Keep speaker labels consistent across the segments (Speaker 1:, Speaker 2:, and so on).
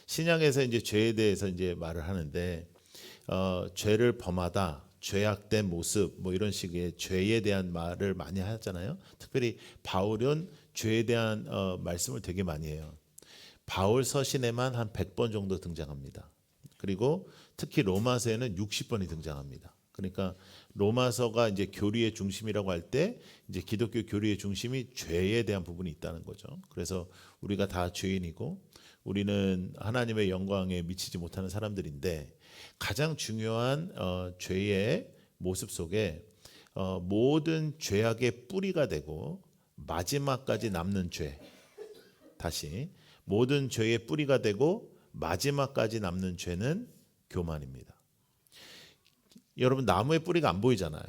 Speaker 1: 신약에서 이제 죄에 대해서 이제 말을 하는데 죄를 범하다, 죄악된 모습 뭐 이런 식의 죄에 대한 말을 많이 하잖아요. 특별히 바울은 죄에 대한 말씀을 되게 많이 해요. 바울 서신에만 한 100번 정도 등장합니다. 그리고 특히 로마서에는 60번이 등장합니다. 그러니까 로마서가 이제 교리의 중심이라고 할 때 이제 기독교 교리의 중심이 죄에 대한 부분이 있다는 거죠. 그래서 우리가 다 죄인이고 우리는 하나님의 영광에 미치지 못하는 사람들인데 가장 중요한 죄의 모습 속에 모든 죄악의 뿌리가 되고 마지막까지 남는 죄, 다시 모든 죄의 뿌리가 되고 마지막까지 남는 죄는 교만입니다. 여러분 나무의 뿌리가 안 보이잖아요.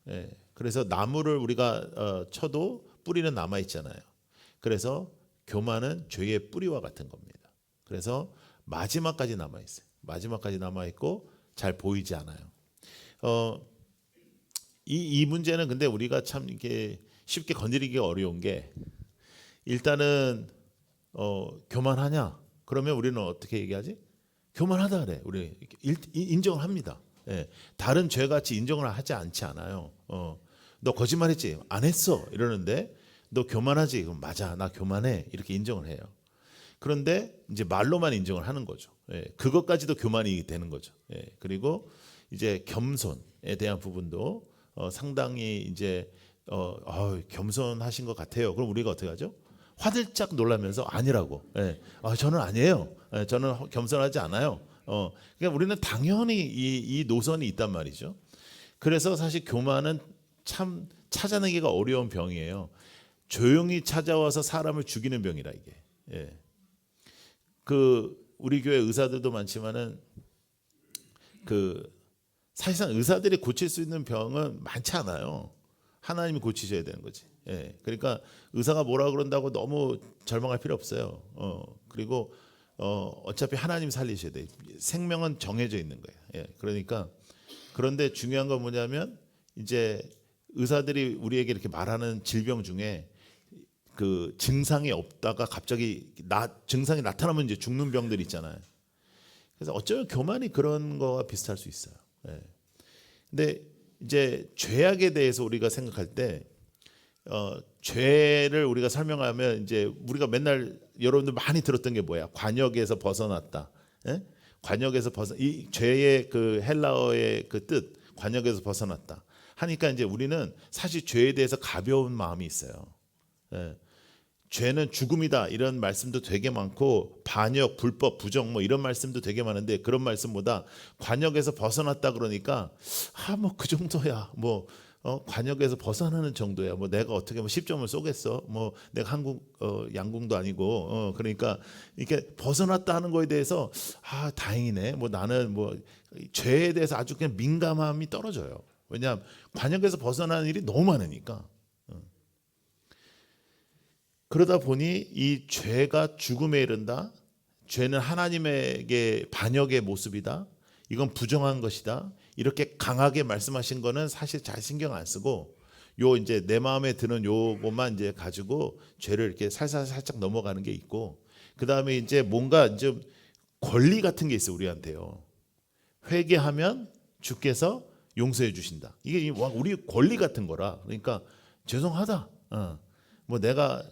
Speaker 1: 예, 그래서 나무를 우리가 쳐도 뿌리는 남아 있잖아요. 그래서 교만은 죄의 뿌리와 같은 겁니다. 그래서 마지막까지 남아 있어요. 마지막까지 남아 있고 잘 보이지 않아요. 이 문제는 근데 우리가 참 이게 쉽게 건드리기가 어려운 게 일단은 교만하냐? 그러면 우리는 어떻게 얘기하지? 교만하다 그래. 우리 인정을 합니다. 예, 다른 죄같이 인정을 하지 않지 않아요. 너 거짓말했지? 안 했어. 이러는데 너 교만하지? 그럼 맞아. 나 교만해. 이렇게 인정을 해요. 그런데 이제 말로만 인정을 하는 거죠. 예, 그것까지도 교만이 되는 거죠. 예, 그리고 이제 겸손에 대한 부분도 상당히 이제 겸손하신 것 같아요. 그럼 우리가 어떻게 하죠? 화들짝 놀라면서 아니라고. 예, 저는 아니에요. 예, 저는 겸손하지 않아요. 그러니까 우리는 당연히 이 노선이 있단 말이죠. 그래서 사실 교만은 참 찾아내기가 어려운 병이에요. 조용히 찾아와서 사람을 죽이는 병이라 이게. 예. 우리 교회 의사들도 많지만은 사실상 의사들이 고칠 수 있는 병은 많지 않아요. 하나님이 고치셔야 되는 거지. 예. 그러니까 의사가 뭐라 그런다고 너무 절망할 필요 없어요. 그리고 어차피 하나님 살리셔야 돼. 생명은 정해져 있는 거예요. 예. 그러니까 그런데 중요한 건 뭐냐면 이제 의사들이 우리에게 이렇게 말하는 질병 중에 그 증상이 없다가 갑자기 증상이 나타나면 이제 죽는 병들 있잖아요. 그래서 어쩌면 교만이 그런 거와 비슷할 수 있어요. 예. 근데 이제 죄악에 대해서 우리가 생각할 때 죄를 우리가 설명하면 이제 우리가 맨날 여러분들 많이 들었던 게 뭐야? 관역에서 벗어났다. 예? 관역에서 이 죄의 그 헬라어의 그 뜻, 관역에서 벗어났다. 하니까 이제 우리는 사실 죄에 대해서 가벼운 마음이 있어요. 예. 죄는 죽음이다 이런 말씀도 되게 많고 반역, 불법, 부정 뭐 이런 말씀도 되게 많은데 그런 말씀보다 관역에서 벗어났다 그러니까 뭐 그 정도야 뭐 관역에서 벗어나는 정도야 뭐 내가 어떻게 뭐 10점을 쏘겠어 뭐 내가 한국 양궁도 아니고 그러니까 이렇게 벗어났다 하는 거에 대해서 다행이네 뭐 나는 뭐 죄에 대해서 아주 그냥 민감함이 떨어져요. 왜냐하면 관역에서 벗어나는 일이 너무 많으니까. 그러다 보니 이 죄가 죽음에 이른다. 죄는 하나님에게 반역의 모습이다. 이건 부정한 것이다. 이렇게 강하게 말씀하신 거는 사실 잘 신경 안 쓰고 요 이제 내 마음에 드는 요것만 이제 가지고 죄를 이렇게 살짝 넘어가는 게 있고 그다음에 이제 뭔가 이제 권리 같은 게 있어 우리한테요. 회개하면 주께서 용서해 주신다. 이게 우리 권리 같은 거라. 그러니까 죄송하다. 뭐 내가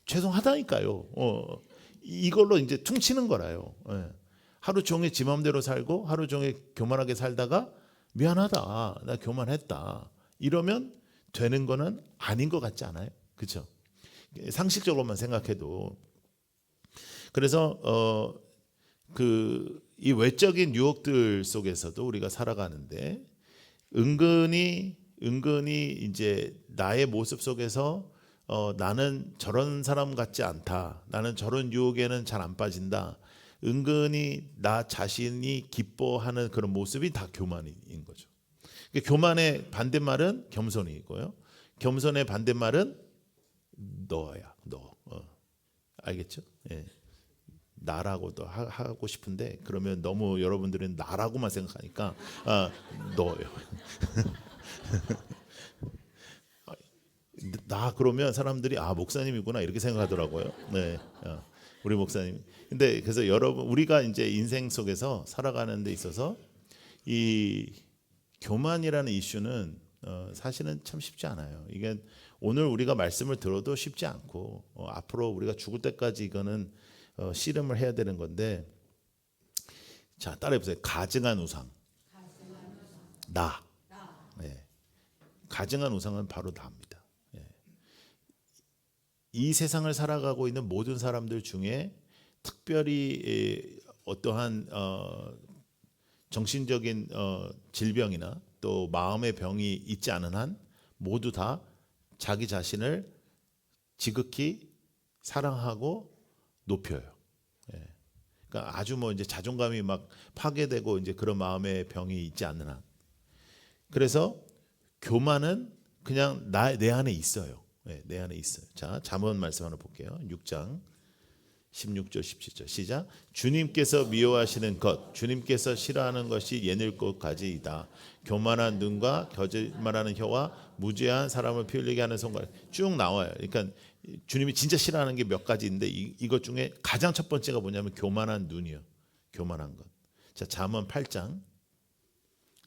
Speaker 1: 죄송하다니까요. 이걸로 이제 퉁치는 거라요. 예. 하루 종일 지 마음대로 살고 하루 종일 교만하게 살다가 미안하다. 나 교만했다. 이러면 되는 거는 아닌 것 같지 않아요? 그렇죠? 상식적으로만 생각해도. 그래서 이 외적인 유혹들 속에서도 우리가 살아가는데 은근히 이제 나의 모습 속에서 나는 저런 사람 같지 않다. 나는 저런 유혹에는 잘 안 빠진다. 은근히 나 자신이 기뻐하는 그런 모습이 다 교만인 거죠. 교만의 반대말은 겸손이고요. 겸손의 반대말은 너야. 너. 알겠죠? 예. 나라고도 하고 싶은데 그러면 너무 여러분들은 나라고만 생각하니까 너요. 나 그러면 사람들이 목사님이구나 이렇게 생각하더라고요. 네. 우리 목사님. 근데 그래서 여러분 우리가 이제 인생 속에서 살아가는 데 있어서 이 교만이라는 이슈는 사실은 참 쉽지 않아요. 이게 오늘 우리가 말씀을 들어도 쉽지 않고 앞으로 우리가 죽을 때까지 이거는 씨름을 해야 되는 건데, 자 따라해 보세요. 가증한 우상. 나. 네. 가증한 우상은 바로 나입니다. 네. 이 세상을 살아가고 있는 모든 사람들 중에 특별히 어떠한 정신적인 질병이나 또 마음의 병이 있지 않은 한 모두 다 자기 자신을 지극히 사랑하고 높여요. 예. 그러니까 아주 뭐 이제 자존감이 막 파괴되고 이제 그런 마음의 병이 있지 않는 한. 그래서 교만은 그냥 내 안에 있어요. 예, 내 안에 있어요. 자, 잠언 말씀 하나 볼게요. 6장 16절 17절 시작. 주님께서 미워하시는 것, 주님께서 싫어하는 것이 예늘 꽃가지이다. 교만한 눈과 거짓말하는 혀와 무죄한 사람을 피 흘리게 하는 손가락. 쭉 나와요. 그러니까 주님이 진짜 싫어하는 게 몇 가지인데 이것 중에 가장 첫 번째가 뭐냐면 교만한 눈이요. 교만한 것. 자, 잠언 8장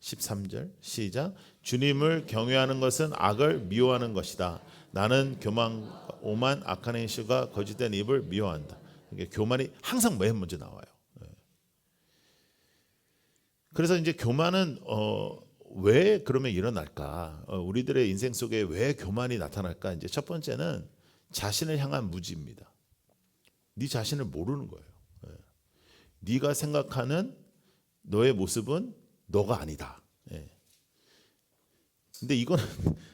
Speaker 1: 13절 시작. 주님을 경외하는 것은 악을 미워하는 것이다. 나는 교만, 오만, 악한 행실과 거짓된 입을 미워한다. 교만이 항상 맨 먼저 나와요. 그래서 이제 교만은 왜 그러면 일어날까? 우리들의 인생 속에 왜 교만이 나타날까? 이제 첫 번째는 자신을 향한 무지입니다. 네 자신을 모르는 거예요. 네가 생각하는 너의 모습은 너가 아니다. 근데 이거는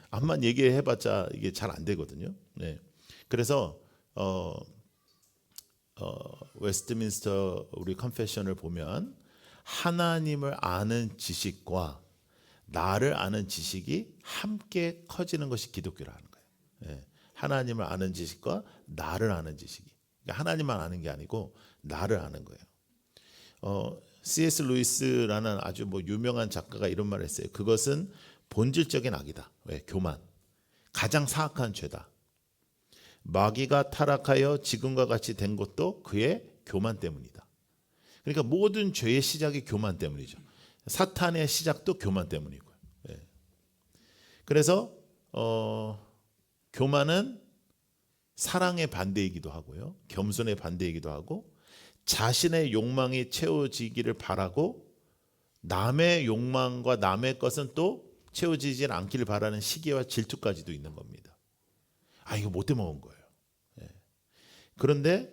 Speaker 1: 암만 얘기해봤자 이게 잘 안 되거든요. 그래서 웨스트민스터 우리 컨페션을 보면 하나님을 아는 지식과 나를 아는 지식이 함께 커지는 것이 기독교라는 거예요. 하나님을 아는 지식과 나를 아는 지식이, 그러니까 하나님만 아는 게 아니고 나를 아는 거예요. C.S. 루이스라는 아주 뭐 유명한 작가가 이런 말을 했어요. 그것은 본질적인 악이다. 왜? 교만. 가장 사악한 죄다. 마귀가 타락하여 지금과 같이 된 것도 그의 교만 때문이다. 그러니까 모든 죄의 시작이 교만 때문이죠. 사탄의 시작도 교만 때문이고요. 그래서 교만은 사랑의 반대이기도 하고요. 겸손의 반대이기도 하고, 자신의 욕망이 채워지기를 바라고 남의 욕망과 남의 것은 또 채워지지 않기를 바라는 시기와 질투까지도 있는 겁니다. 아, 이거 못돼 먹은 거예요. 그런데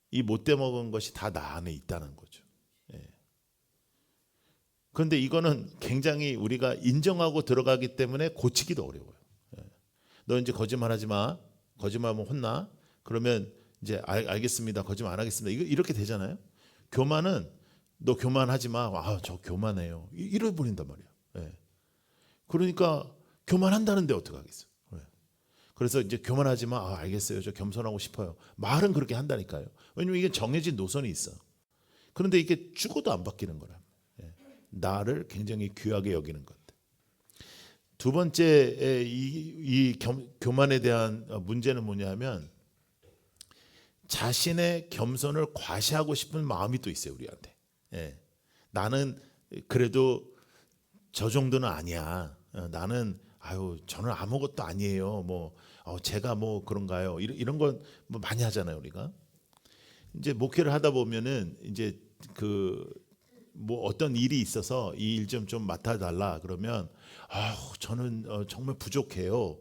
Speaker 1: 이 못돼 먹은 것이 다 나 안에 있다는 거죠. 그런데 이거는 굉장히 우리가 인정하고 들어가기 때문에 고치기도 어려워요. 너 이제 거짓말하지 마. 거짓말하면 혼나. 그러면 이제 알겠습니다. 거짓말 안 하겠습니다. 이렇게 되잖아요. 교만은 너 교만하지 마. 아, 저 교만해요. 이래 버린단 말이야. 그러니까 교만한다는데 어떡하겠어요. 그래서 이제 교만하지 마. 아, 알겠어요. 저 겸손하고 싶어요. 말은 그렇게 한다니까요. 왜냐면 이게 정해진 노선이 있어. 그런데 이게 죽어도 안 바뀌는 거라. 나를 굉장히 귀하게 여기는 것. 두 번째 이 교만에 대한 문제는 뭐냐면 자신의 겸손을 과시하고 싶은 마음이 또 있어요, 우리한테. 나는 그래도 저 정도는 아니야. 나는 저는 아무것도 아니에요. 뭐 제가 뭐 그런가요? 이런 건 뭐 많이 하잖아요, 우리가. 이제 목회를 하다 보면은 이제 뭐 어떤 일이 있어서 이 일 좀 맡아달라 그러면 저는 정말 부족해요.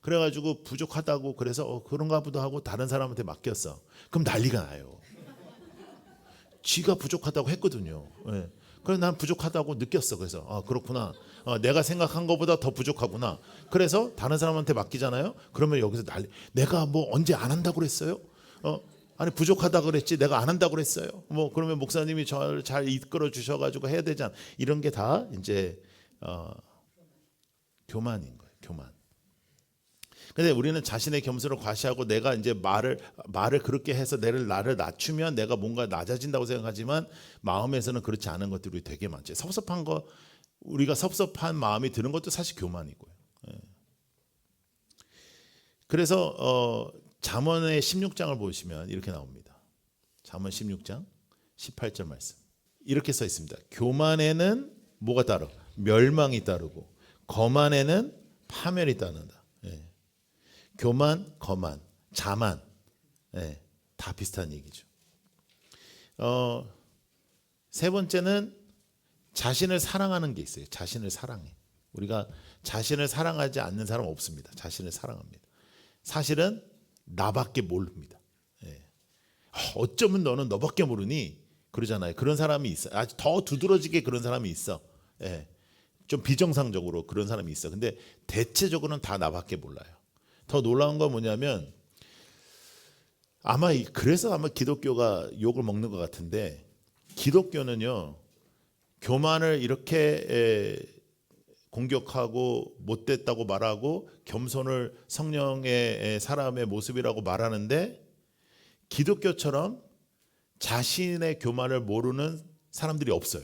Speaker 1: 그래가지고 부족하다고 그래서 그런가 보다 하고 다른 사람한테 맡겼어. 그럼 난리가 나요. 쥐가 부족하다고 했거든요. 그래서 난 부족하다고 느꼈어. 그래서 그렇구나. 내가 생각한 것보다 더 부족하구나. 그래서 다른 사람한테 맡기잖아요. 그러면 여기서 내가 뭐 언제 안 한다고 그랬어요? 아니 부족하다고 그랬지 내가 안 한다고 그랬어요. 뭐 그러면 목사님이 저를 잘 이끌어 주셔가지고 해야 되잖아. 이런 게 다 이제 교만인 거예요. 교만. 근데 우리는 자신의 겸손을 과시하고 내가 이제 말을 그렇게 해서 나를 낮추면 내가 뭔가 낮아진다고 생각하지만 마음에서는 그렇지 않은 것들이 되게 많죠. 섭섭한 거, 우리가 섭섭한 마음이 드는 것도 사실 교만이고요. 그래서 잠언의 16장을 보시면 이렇게 나옵니다. 잠언 16장 18절 말씀. 이렇게 써 있습니다. 교만에는 뭐가 따르? 멸망이 따르고 거만에는 파멸이 따른다. 예. 교만, 거만, 자만, 예. 다 비슷한 얘기죠. 세 번째는 자신을 사랑하는 게 있어요. 자신을 사랑해. 우리가 자신을 사랑하지 않는 사람 없습니다. 자신을 사랑합니다. 사실은 나밖에 모릅니다. 예. 어쩌면 너는 너밖에 모르니 그러잖아요. 그런 사람이 있어. 아주 더 두드러지게 그런 사람이 있어. 예. 좀 비정상적으로 그런 사람이 있어. 근데 대체적으로는 다 나밖에 몰라요. 더 놀라운 건 뭐냐면 그래서 아마 기독교가 욕을 먹는 것 같은데, 기독교는요 교만을 이렇게 공격하고 못됐다고 말하고 겸손을 성령의 사람의 모습이라고 말하는데, 기독교처럼 자신의 교만을 모르는 사람들이 없어요.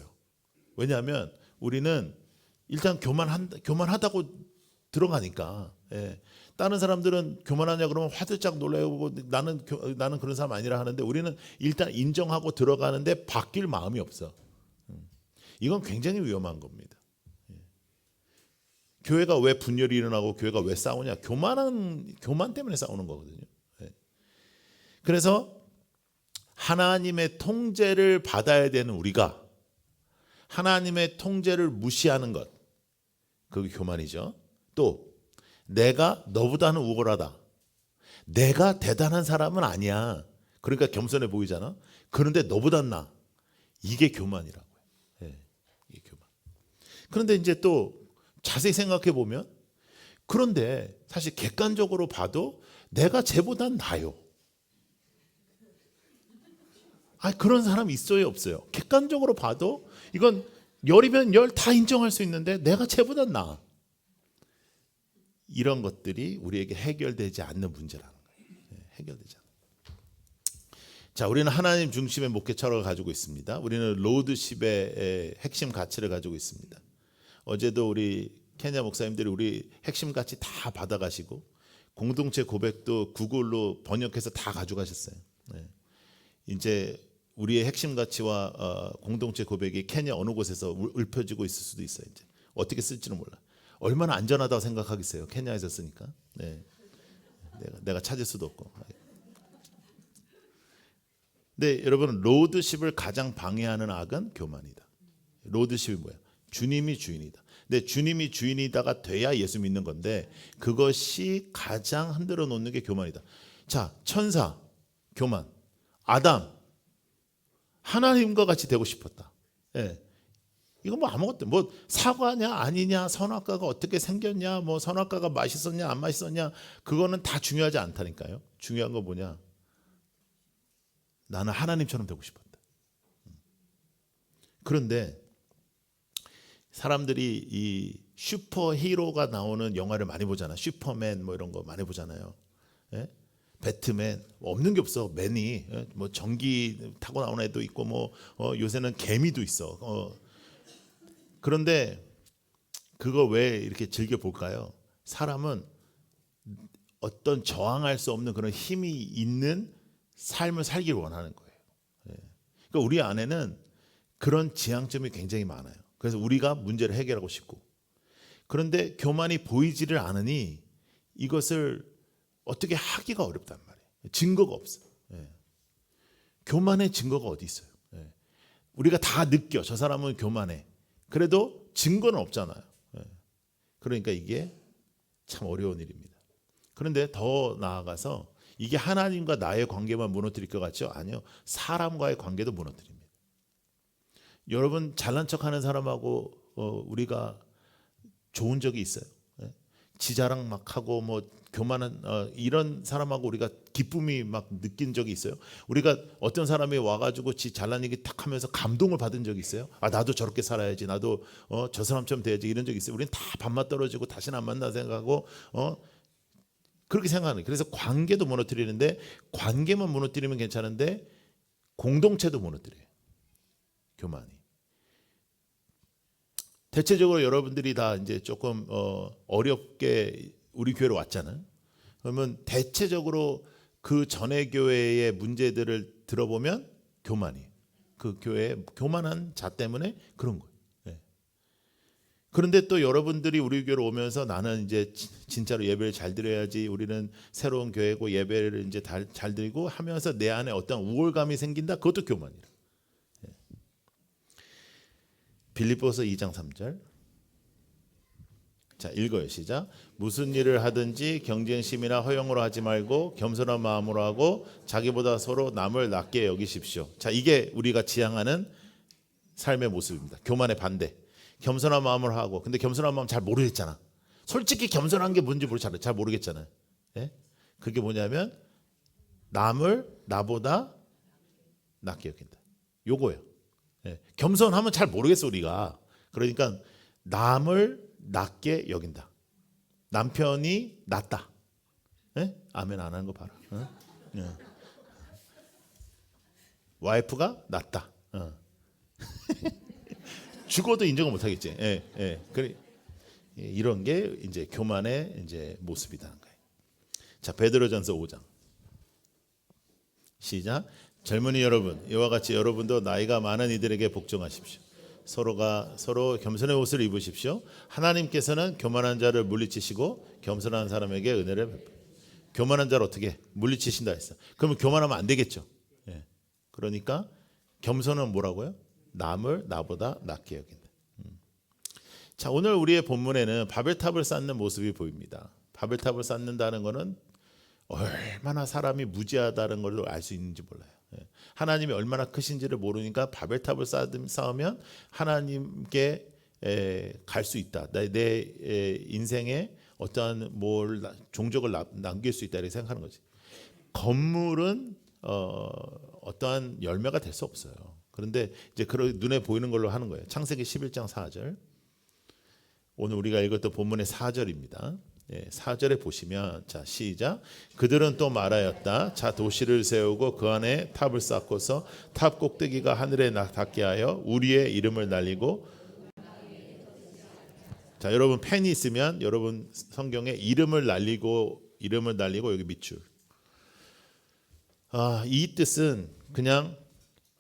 Speaker 1: 왜냐하면 우리는 일단 교만하다고 들어가니까. 예. 다른 사람들은 교만하냐 그러면 화들짝 놀라고 나는 그런 사람 아니라 하는데, 우리는 일단 인정하고 들어가는데 바뀔 마음이 없어. 이건 굉장히 위험한 겁니다. 교회가 왜 분열이 일어나고 교회가 왜 싸우냐? 교만 때문에 싸우는 거거든요. 그래서 하나님의 통제를 받아야 되는 우리가 하나님의 통제를 무시하는 것, 그게 교만이죠. 또 내가 너보다는 우월하다, 내가 대단한 사람은 아니야, 그러니까 겸손해 보이잖아. 그런데 너보단 나, 이게 교만이라고요. 이게 교만. 그런데 이제 또 자세히 생각해 보면, 그런데 사실 객관적으로 봐도 내가 쟤보단 나요. 그런 사람이 있어요, 없어요? 객관적으로 봐도 이건 열이면 열 다 인정할 수 있는데 내가 쟤보단 나아. 이런 것들이 우리에게 해결되지 않는 문제라는 거예요. 해결되지 않아요. 자, 우리는 하나님 중심의 목회 철학을 가지고 있습니다. 우리는 로드십의 핵심 가치를 가지고 있습니다. 어제도 우리 케냐 목사님들이 우리 핵심 가치 다 받아가시고, 공동체 고백도 구글로 번역해서 다 가져가셨어요. 이제 우리의 핵심 가치와 공동체 고백이 케냐 어느 곳에서 읊혀지고 있을 수도 있어요. 이제 어떻게 쓸지는 몰라. 얼마나 안전하다고 생각하겠어요, 케냐에서 쓰니까. 내가 찾을 수도 없고. 근데 여러분, 로드십을 가장 방해하는 악은 교만이다. 로드십이 뭐야? 주님이 주인이다. 근데 주님이 주인이다가 돼야 예수 믿는 건데, 그것이 가장 흔들어 놓는 게 교만이다. 자, 천사 교만, 아담 하나님과 같이 되고 싶었다. 이건 뭐 아무것도, 뭐 사과냐 아니냐, 선악과가 어떻게 생겼냐, 뭐 선악과가 맛있었냐 안 맛있었냐, 그거는 다 중요하지 않다니까요. 중요한 건 뭐냐? 나는 하나님처럼 되고 싶었다. 그런데 사람들이 이 슈퍼 히어로가 나오는 영화를 많이 보잖아. 슈퍼맨 뭐 이런 거 많이 보잖아요. 배트맨, 없는 게 없어. 맨이 뭐 전기 타고 나오는 애도 있고, 뭐 요새는 개미도 있어. 그런데 그거 왜 이렇게 즐겨 볼까요? 사람은 어떤 저항할 수 없는 그런 힘이 있는 삶을 살기를 원하는 거예요. 그러니까 우리 안에는 그런 지향점이 굉장히 많아요. 그래서 우리가 문제를 해결하고 싶고, 그런데 교만이 보이지를 않으니 이것을 어떻게 하기가 어렵단 말이에요. 증거가 없어. 교만의 증거가 어디 있어요? 우리가 다 느껴, 저 사람은 교만해. 그래도 증거는 없잖아요. 그러니까 이게 참 어려운 일입니다. 그런데 더 나아가서 이게 하나님과 나의 관계만 무너뜨릴 것 같죠? 아니요. 사람과의 관계도 무너뜨립니다. 여러분, 잘난 척하는 사람하고 우리가 좋은 적이 있어요. 지자랑 막 하고 뭐 교만한 이런 사람하고 우리가 기쁨이 막 느낀 적이 있어요. 우리가 어떤 사람이 와가지고 지 잘난 얘기 탁 하면서 감동을 받은 적이 있어요. 나도 저렇게 살아야지, 나도 저 사람처럼 돼야지, 이런 적이 있어요. 우리는 다 밥맛 떨어지고 다시는 안 만나 생각하고 그렇게 생각하는. 그래서 관계도 무너뜨리는데, 관계만 무너뜨리면 괜찮은데 공동체도 무너뜨려요, 교만이. 대체적으로 여러분들이 다 이제 조금 어렵게 우리 교회로 왔잖아요. 그러면 대체적으로 그 전에 교회의 문제들을 들어보면 교만이에요. 그 교회의 교만한 자 때문에 그런 거예요. 예. 그런데 또 여러분들이 우리 교회로 오면서 나는 이제 진짜로 예배를 잘 드려야지, 우리는 새로운 교회고 예배를 이제 잘 드리고 하면서 내 안에 어떤 우월감이 생긴다. 그것도 교만이에요. 예. 빌립보서 2장 3절. 자, 읽어요. 시작. 무슨 일을 하든지 경쟁심이나 허영으로 하지 말고 겸손한 마음으로 하고 자기보다 서로 남을 낮게 여기십시오. 자, 이게 우리가 지향하는 삶의 모습입니다. 교만의 반대. 겸손한 마음으로 하고, 근데 겸손한 마음 잘 모르겠잖아. 솔직히 겸손한 게 뭔지 잘 모르겠잖아요. 예? 그게 뭐냐면 남을 나보다 낮게 여긴다. 요거예요. 예. 겸손하면 잘 모르겠어 우리가. 그러니까 남을 낮게 여긴다. 남편이 낫다. 예? 아멘 안 하는 거 봐라. 어? 예. 와이프가 낫다. 어. 죽어도 인정을 못 하겠지. 예, 예. 그래, 이런 게 이제 교만의 이제 모습이라는 거예요. 자, 베드로전서 5장. 시작. 젊은이 여러분, 이와 같이 여러분도 나이가 많은 이들에게 복종하십시오. 서로가 서로 겸손의 옷을 입으십시오. 하나님께서는 교만한 자를 물리치시고 겸손한 사람에게 은혜를 베풀어. 교만한 자를 어떻게 물리치신다 했어. 그러면 교만하면 안 되겠죠. 예. 그러니까 겸손은 뭐라고요? 남을 나보다 낮게 여긴다. 자, 오늘 우리의 본문에는 바벨탑을 쌓는 모습이 보입니다. 바벨탑을 쌓는다는 것은 얼마나 사람이 무지하다는 걸 알 수 있는지 몰라요. 하나님이 얼마나 크신지를 모르니까 바벨탑을 쌓으면 하나님께 갈 수 있다. 내 인생에 어떠한 종족을 남길 수 있다 이렇게 생각하는 거지. 건물은 어떠한 열매가 될 수 없어요. 그런데 이제 눈에 보이는 걸로 하는 거예요. 창세기 11장 4절. 오늘 우리가 읽었던 본문의 4절입니다. 4절에 보시면, 자, 시작. 그들은 또 말하였다. 자, 도시를 세우고 그 안에 탑을 쌓고서 탑 꼭대기가 하늘에 닿게 하여 우리의 이름을 날리고. 자, 여러분 펜이 있으면 여러분 성경에 이름을 날리고 여기 밑줄. 이 뜻은 그냥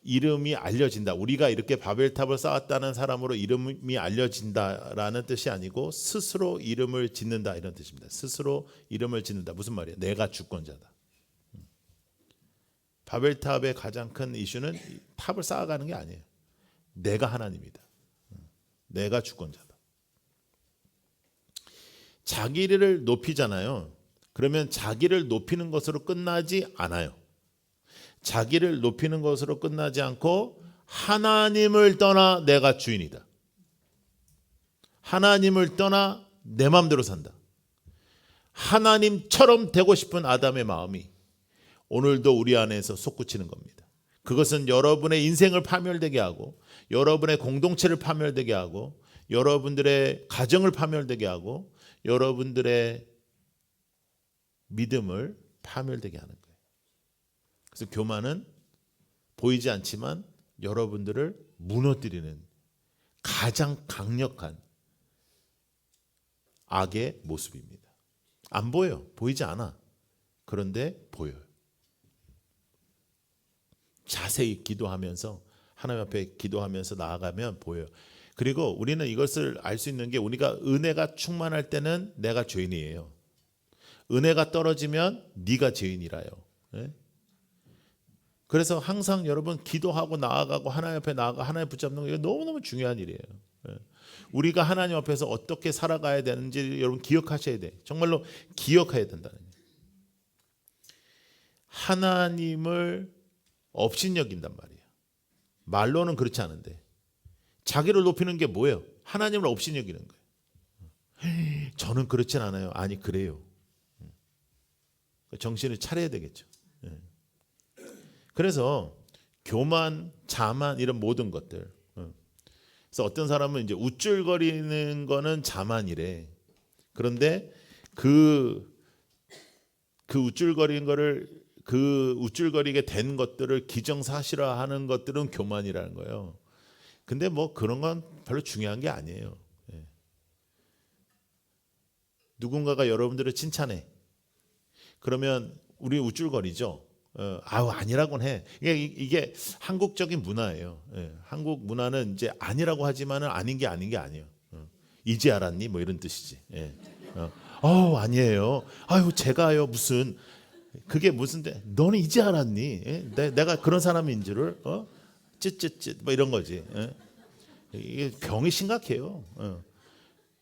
Speaker 1: 이름이 알려진다. 우리가 이렇게 바벨탑을 쌓았다는 사람으로 이름이 알려진다라는 뜻이 아니고 스스로 이름을 짓는다 이런 뜻입니다. 스스로 이름을 짓는다. 무슨 말이에요? 내가 주권자다. 바벨탑의 가장 큰 이슈는 탑을 쌓아가는 게 아니에요. 내가 하나님이다. 내가 주권자다. 자기를 높이잖아요. 그러면 자기를 높이는 것으로 끝나지 않아요. 자기를 높이는 것으로 끝나지 않고 하나님을 떠나 내가 주인이다. 하나님을 떠나 내 마음대로 산다. 하나님처럼 되고 싶은 아담의 마음이 오늘도 우리 안에서 솟구치는 겁니다. 그것은 여러분의 인생을 파멸되게 하고 여러분의 공동체를 파멸되게 하고 여러분들의 가정을 파멸되게 하고 여러분들의 믿음을 파멸되게 하는 거예요. 그래서 교만은 보이지 않지만 여러분들을 무너뜨리는 가장 강력한 악의 모습입니다. 안 보여. 보이지 않아. 그런데 보여요. 자세히 기도하면서 하나님 앞에 기도하면서 나아가면 보여요. 그리고 우리는 이것을 알 수 있는 게 우리가 은혜가 충만할 때는 내가 죄인이에요. 은혜가 떨어지면 네가 죄인이라요. 네? 그래서 항상 여러분 기도하고 나아가고 하나님 앞에 나아가 하나님 붙잡는 게 너무너무 중요한 일이에요. 우리가 하나님 앞에서 어떻게 살아가야 되는지 여러분 기억하셔야 돼. 정말로 기억해야 된다는 거예요. 하나님을 업신여긴단 말이에요. 말로는 그렇지 않은데 자기를 높이는 게 뭐예요? 하나님을 업신여기는 거예요. 저는 그렇진 않아요. 아니 그래요. 정신을 차려야 되겠죠. 그래서 교만, 자만 이런 모든 것들. 그래서 어떤 사람은 이제 우쭐거리는 거는 자만이래. 그런데 그 우쭐거리는 거를 그 우쭐거리게 된 것들을 기정사실화하는 것들은 교만이라는 거예요. 근데 뭐 그런 건 별로 중요한 게 아니에요. 누군가가 여러분들을 칭찬해. 그러면 우리 우쭐거리죠. 아우 아니라고는 해. 이게 한국적인 문화예요. 예, 한국 문화는 이제 아니라고 하지만은 아닌 게 아니에요. 이제 알았니? 뭐 이런 뜻이지. 예. 아니에요. 아유 제가요 무슨 그게 무슨데 너는 이제 알았니? 예? 내가 그런 사람인 줄을 쯧쯧쯧 뭐 이런 거지. 예? 이게 병이 심각해요.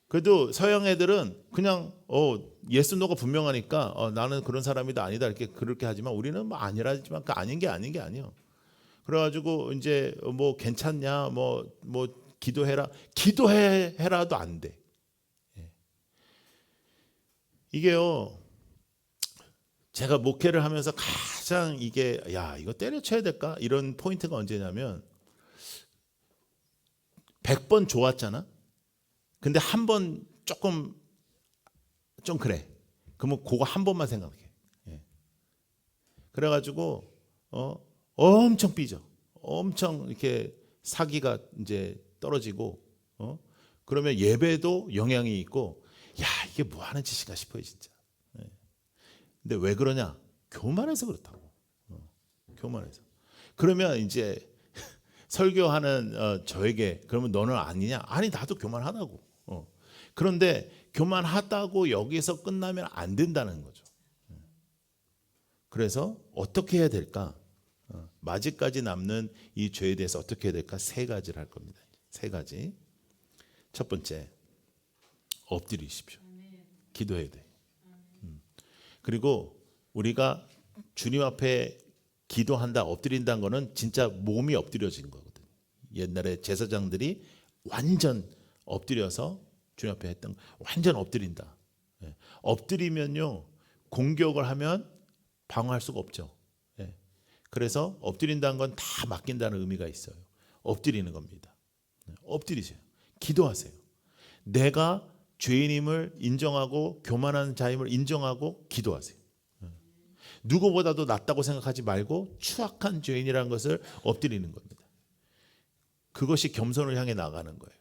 Speaker 1: 그래도 서양 애들은 그냥 예스 노가 분명하니까 나는 그런 사람이다 아니다 이렇게 그렇게 하지만 우리는 뭐 아니라지만 그 아닌 게 아니에요. 그래가지고 이제 뭐 괜찮냐 뭐 기도해라도 안 돼. 이게요. 제가 목회를 하면서 가장 이게 이거 때려쳐야 될까 이런 포인트가 언제냐면 100번 좋았잖아. 근데 한 번 조금 좀 그래. 그러면 그거 한 번만 생각해. 예. 그래가지고 엄청 삐져. 엄청 이렇게 사기가 이제 떨어지고 그러면 예배도 영향이 있고 이게 뭐 하는 짓인가 싶어요 진짜. 예. 근데 왜 그러냐? 교만해서 그렇다고. 교만해서. 그러면 이제 설교하는 저에게 그러면 너는 아니냐? 아니 나도 교만하다고. 그런데 교만하다고 여기서 끝나면 안 된다는 거죠. 그래서 어떻게 해야 될까? 마지까지 남는 이 죄에 대해서 어떻게 해야 될까? 세 가지를 할 겁니다. 세 가지. 첫 번째, 엎드리십시오. 기도해야 돼. 그리고 우리가 주님 앞에 기도한다, 엎드린다는 거는 진짜 몸이 엎드려진 거거든. 옛날에 제사장들이 완전 엎드려서 주님 앞에 했던 거, 완전 엎드린다. 엎드리면요 공격을 하면 방어할 수가 없죠. 그래서 엎드린다는 건 다 맡긴다는 의미가 있어요. 엎드리는 겁니다. 엎드리세요. 기도하세요. 내가 죄인임을 인정하고 교만한 자임을 인정하고 기도하세요. 누구보다도 낫다고 생각하지 말고 추악한 죄인이라는 것을 엎드리는 겁니다. 그것이 겸손을 향해 나가는 거예요.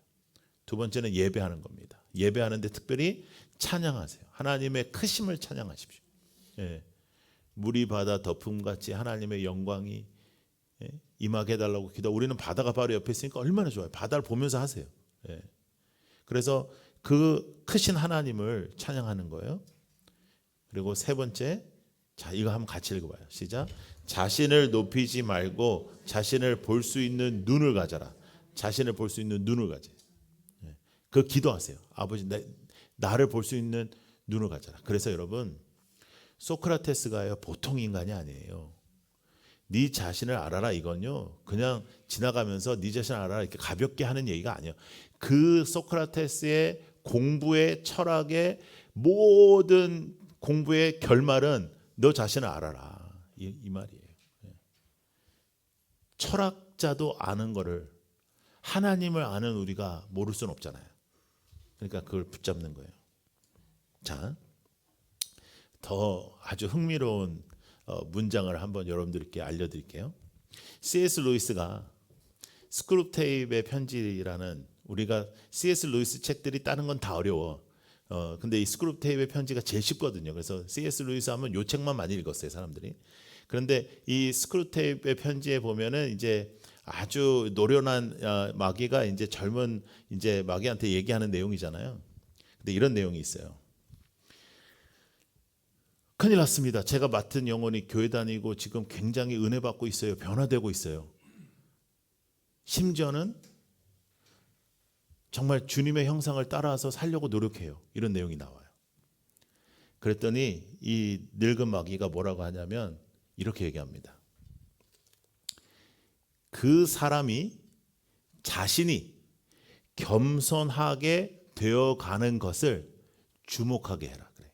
Speaker 1: 두 번째는 예배하는 겁니다. 예배하는데 특별히 찬양하세요. 하나님의 크심을 찬양하십시오. 물이 바다 덮음같이 하나님의 영광이 임하게 해달라고 기도. 우리는 바다가 바로 옆에 있으니까 얼마나 좋아요. 바다를 보면서 하세요. 그래서 그 크신 하나님을 찬양하는 거예요. 그리고 세 번째, 자 이거 한번 같이 읽어봐요. 시작. 자신을 높이지 말고 자신을 볼 수 있는 눈을 가져라. 자신을 볼 수 있는 눈을 가져. 그 기도하세요. 아버지 나를 볼 수 있는 눈을 가져라. 그래서 여러분 소크라테스가요 보통 인간이 아니에요. 네 자신을 알아라 이건요 그냥 지나가면서 네 자신을 알아라 이렇게 가볍게 하는 얘기가 아니에요. 그 소크라테스의 공부의 철학의 모든 공부의 결말은 너 자신을 알아라 이 말이에요. 철학자도 아는 거를 하나님을 아는 우리가 모를 수는 없잖아요. 그러니까 그걸 붙잡는 거예요. 자, 더 아주 흥미로운 문장을 한번 여러분들께 알려드릴게요. C.S. 루이스가 스크루테이프의 편지라는 우리가 C.S. 루이스 책들이 따는 건 다 어려워. 근데 이 스크루테이프의 편지가 제일 쉽거든요. 그래서 C.S. 루이스 하면 요 책만 많이 읽었어요, 사람들이. 그런데 이 스크루테이프의 편지에 보면은 이제 아주 노련한 마귀가 이제 젊은 이제 마귀한테 얘기하는 내용이잖아요. 근데 이런 내용이 있어요. 큰일 났습니다. 제가 맡은 영혼이 교회 다니고 지금 굉장히 은혜 받고 있어요. 변화되고 있어요. 심지어는 정말 주님의 형상을 따라서 살려고 노력해요. 이런 내용이 나와요. 그랬더니 이 늙은 마귀가 뭐라고 하냐면 이렇게 얘기합니다. 그 사람이 자신이 겸손하게 되어가는 것을 주목하게 해라. 그래.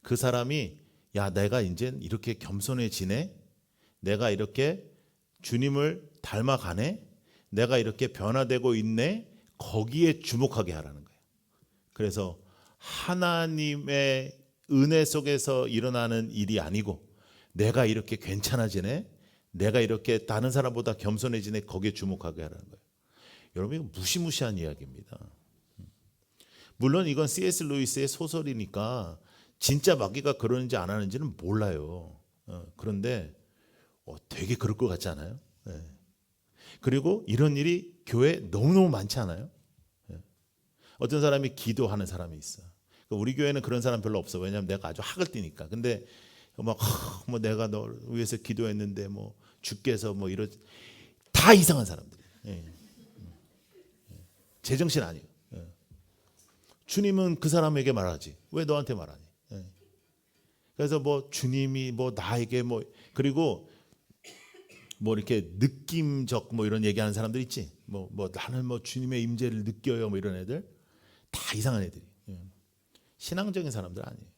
Speaker 1: 그 사람이 내가 이제 이렇게 겸손해지네. 내가 이렇게 주님을 닮아가네. 내가 이렇게 변화되고 있네. 거기에 주목하게 하라는 거예요. 그래서 하나님의 은혜 속에서 일어나는 일이 아니고 내가 이렇게 괜찮아지네. 내가 이렇게 다른 사람보다 겸손해지네. 거기에 주목하게 하라는 거예요. 여러분 이거 무시무시한 이야기입니다. 물론 이건 C.S. 루이스의 소설이니까 진짜 마귀가 그러는지 안 하는지는 몰라요. 그런데 되게 그럴 것 같지 않아요? 예. 그리고 이런 일이 교회에 너무너무 많지 않아요? 예. 어떤 사람이 기도하는 사람이 있어. 우리 교회는 그런 사람 별로 없어. 왜냐하면 내가 아주 학을 띄니까. 근데 막 뭐 내가 널 위해서 기도했는데 뭐 주께서 뭐 이러 다 이상한 사람들. 예. 제정신 아니에요. 예. 주님은 그 사람에게 말하지. 왜 너한테 말하니? 예. 그래서 뭐 주님이 뭐 나에게 뭐 그리고 뭐 이렇게 느낌적 뭐 이런 얘기하는 사람들 있지. 뭐 나는 뭐 주님의 임재를 느껴요. 뭐 이런 애들 다 이상한 애들이. 예. 신앙적인 사람들 아니에요.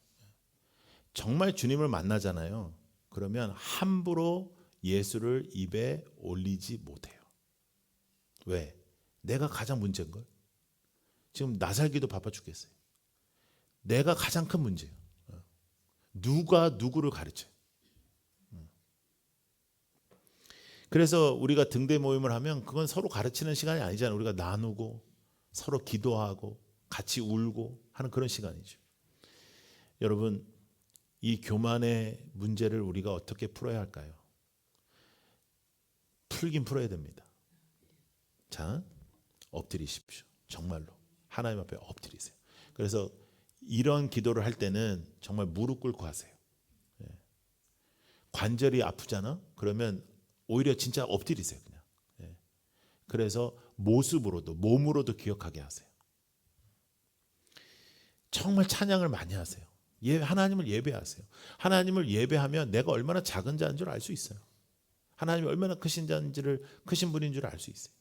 Speaker 1: 정말 주님을 만나잖아요. 그러면 함부로 예수를 입에 올리지 못해요. 왜? 내가 가장 문제인 걸. 지금 나 살기도 바빠 죽겠어요. 내가 가장 큰 문제예요. 누가 누구를 가르쳐요. 그래서 우리가 등대 모임을 하면 그건 서로 가르치는 시간이 아니잖아요. 우리가 나누고 서로 기도하고 같이 울고 하는 그런 시간이죠. 여러분, 이 교만의 문제를 우리가 어떻게 풀어야 할까요? 풀긴 풀어야 됩니다. 자, 엎드리십시오. 정말로 하나님 앞에 엎드리세요. 그래서 이런 기도를 할 때는 정말 무릎 꿇고 하세요. 관절이 아프잖아? 그러면 오히려 진짜 엎드리세요. 그냥. 그래서 모습으로도 몸으로도 기억하게 하세요. 정말 찬양을 많이 하세요. 하나님을 예배하세요. 하나님을 예배하면 내가 얼마나 작은 자인 줄 알 수 있어요. 하나님이 얼마나 크신 자인지를 크신 분인 줄 알 수 있어요.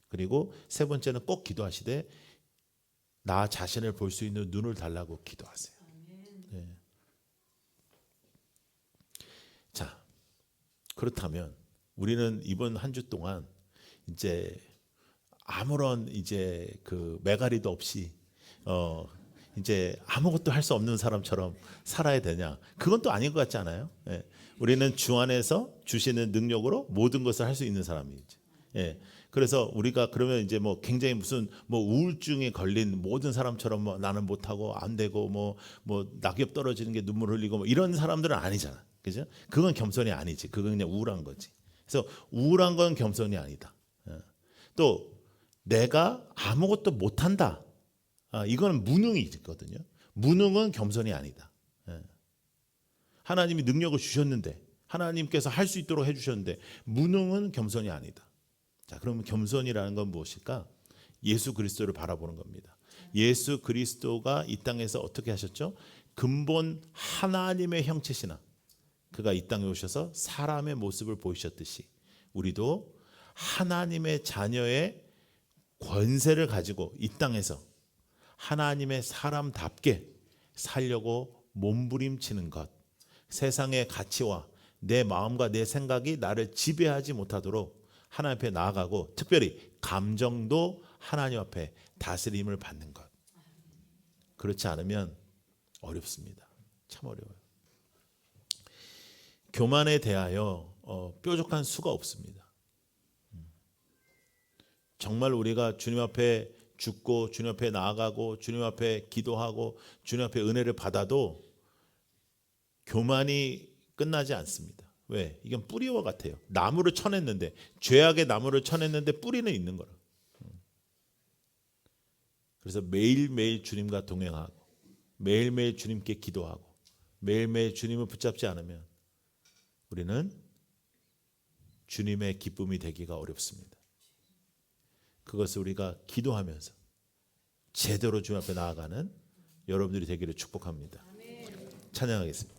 Speaker 1: 그리고 세 번째는 꼭 기도하시되 나 자신을 볼 수 있는 눈을 달라고 기도하세요. 네. 자, 그렇다면 우리는 이번 한 주 동안 이제 아무런 이제 그 매가리도 없이 이제 아무것도 할 수 없는 사람처럼 살아야 되냐? 그건 또 아닌 것 같지 않아요? 예. 우리는 주 안에서 주시는 능력으로 모든 것을 할 수 있는 사람이지. 예. 그래서 우리가 그러면 이제 뭐 굉장히 무슨 뭐 우울증에 걸린 모든 사람처럼 뭐 나는 못하고 안 되고 뭐 낙엽 떨어지는 게 눈물 흘리고 뭐 이런 사람들은 아니잖아. 그죠? 그건 겸손이 아니지. 그건 그냥 우울한 거지. 그래서 우울한 건 겸손이 아니다. 또 내가 아무것도 못한다. 이거는 무능이거든요. 무능은 겸손이 아니다. 하나님이 능력을 주셨는데 하나님께서 할 수 있도록 해주셨는데 무능은 겸손이 아니다. 자, 그러면 겸손이라는 건 무엇일까? 예수 그리스도를 바라보는 겁니다. 예수 그리스도가 이 땅에서 어떻게 하셨죠? 근본 하나님의 형체시나 그가 이 땅에 오셔서 사람의 모습을 보이셨듯이 우리도 하나님의 자녀의 권세를 가지고 이 땅에서 하나님의 사람답게 살려고 몸부림치는 것, 세상의 가치와 내 마음과 내 생각이 나를 지배하지 못하도록 하나님 앞에 나아가고 특별히 감정도 하나님 앞에 다스림을 받는 것. 그렇지 않으면 어렵습니다. 참 어려워요. 교만에 대하여 뾰족한 수가 없습니다. 정말 우리가 주님 앞에 죽고 주님 앞에 나아가고 주님 앞에 기도하고 주님 앞에 은혜를 받아도 교만이 끝나지 않습니다. 왜? 이건 뿌리와 같아요. 나무를 쳐냈는데 죄악의 나무를 쳐냈는데 뿌리는 있는 거라. 그래서 매일매일 주님과 동행하고 매일매일 주님께 기도하고 매일매일 주님을 붙잡지 않으면 우리는 주님의 기쁨이 되기가 어렵습니다. 그것을 우리가 기도하면서 제대로 주님 앞에 나아가는 여러분들이 되기를 축복합니다. 찬양하겠습니다.